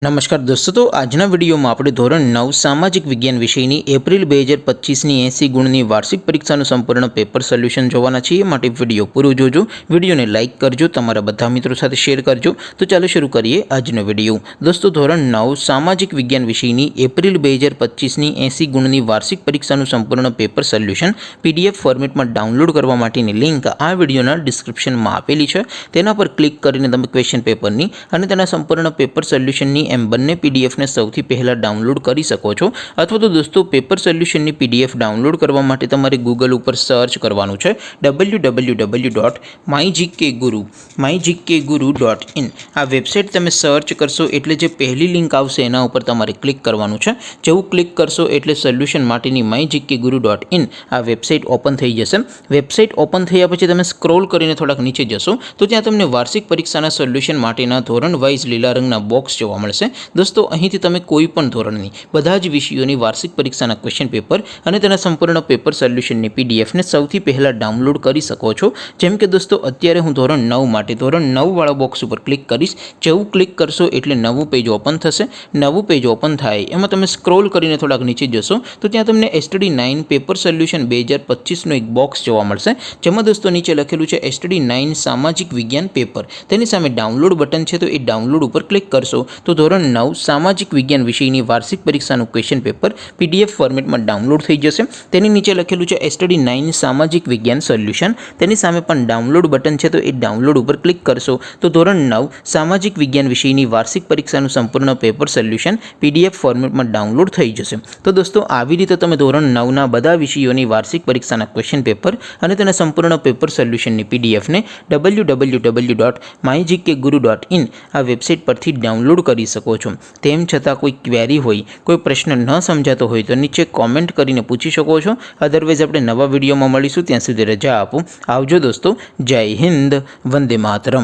नमस्कार दोस्तों, तो આજના વિડીયોમાં આપણે ધોરણ 9 સામાજિક વિજ્ઞાન વિષયની એપ્રિલ 2025ની 80 ગુણની વાર્ષિક પરીક્ષાનું સંપૂર્ણ પેપર સોલ્યુશન જોવાના છીએ। માટે વિડીયો પૂરો જોજો, વિડીયોને લાઇક કરજો, તમારા બધા મિત્રો સાથે શેર કરજો। તો ચાલો શરૂ કરીએ આજનો વિડીયો। દોસ્તો, ધોરણ 9 સામાજિક વિજ્ઞાન વિષયની એપ્રિલ 2025ની 80 ગુણની વાર્ષિક પરીક્ષાનું સંપૂર્ણ પેપર સોલ્યુશન પીડીએફ ફોર્મેટમાં ડાઉનલોડ કરવા માટેની લિંક આ વિડીયોના ડિસ્ક્રિપ્શનમાં આપેલી છે। તેના પર ક્લિક કરીને તમે ક્વેશ્ચન પેપરની અને તેના સંપૂર્ણ પેપર સોલ્યુશનની એમ બંને પીડીએફને સૌથી પહેલાં ડાઉનલોડ કરી શકો છો। અથવા તો દોસ્તો, પેપર સોલ્યુશનની પીડીએફ ડાઉનલોડ કરવા માટે તમારે ગૂગલ ઉપર સર્ચ કરવાનું છે www.mygkguru.in। આ વેબસાઇટ તમે સર્ચ કરશો એટલે જે પહેલી લિંક આવશે એના ઉપર તમારે ક્લિક કરવાનું છે। જેવું ક્લિક કરશો એટલે સોલ્યુશન માટેની mygkguru.in આ વેબસાઇટ ઓપન થઈ જશે। વેબસાઇટ ઓપન થયા પછી તમે સ્ક્રોલ કરીને થોડાક નીચે જશો તો ત્યાં તમને વાર્ષિક પરીક્ષાના સોલ્યુશન માટેના ધોરણ વાઇઝ લીલા રંગના બોક્સ જોવા મળશે। दोस्तों, અહીંથી તમે કોઈ પણ ધોરણની બધા જ વિષયોની વાર્ષિક પરીક્ષાના ક્વેશ્ચન પેપર અને તેના સંપૂર્ણ પેપર સોલ્યુશનની પીડીએફને સૌથી પહેલાં ડાઉનલોડ કરી શકો છો। જેમ કે દોસ્તો, અત્યારે હું ધોરણ 9 માટે ધોરણ 9 વાળા બોક્સ ઉપર ક્લિક કરીશ। જેવું ક્લિક કરશો એટલે નવું પેજ ઓપન થશે। નવું પેજ ઓપન થાય એમાં તમે સ્ક્રોલ કરીને થોડાક નીચે જશો તો ત્યાં તમને STD9 પેપર સોલ્યુશન 2025નો એક બોક્સ જોવા મળશે। જેમાં દોસ્તો નીચે લખેલું છે STD9 સામાજિક વિજ્ઞાન પેપર। તેની સામે ડાઉનલોડ બટન છે, તો એ ડાઉનલોડ ઉપર ક્લિક કરશો તો ધોરણ 9 સામાજિક વિજ્ઞાન વિષયની વાર્ષિક પરીક્ષાનું ક્વેશ્ચન પેપર પીડીએફ ફોર્મેટમાં ડાઉનલોડ થઈ જશે। તેની નીચે લખેલું છે STD9 સામાજિક વિજ્ઞાન સોલ્યુશન। તેની સામે પણ ડાઉનલોડ બટન છે, તો એ ડાઉનલોડ ઉપર ક્લિક કરશો તો ધોરણ 9 સામાજિક વિજ્ઞાન વિષયની વાર્ષિક પરીક્ષાનું સંપૂર્ણ પેપર સોલ્યુશન પીડીએફ ફોર્મેટમાં ડાઉનલોડ થઈ જશે। તો દોસ્તો, આવી રીતે તમે ધોરણ 9ના બધા વિષયોની વાર્ષિક પરીક્ષાના ક્વેશ્ચન પેપર અને તેના સંપૂર્ણ પેપર સોલ્યુશનની પીડીએફને www.mygkguru.in આ વેબસાઇટ પરથી ડાઉનલોડ કરી શકો છો। તેમ છતાં કોઈ ક્વેરી હોય, કોઈ પ્રશ્ન ન સમજાતો હોય તો નીચે કોમેન્ટ કરીને પૂછી શકો છો। અધરવાઇઝ આપણે નવા વિડીયોમાં મળીશું, ત્યાં સુધી રજા આપો। આવજો દોસ્તો, જય હિન્દ, વંદે માતરમ।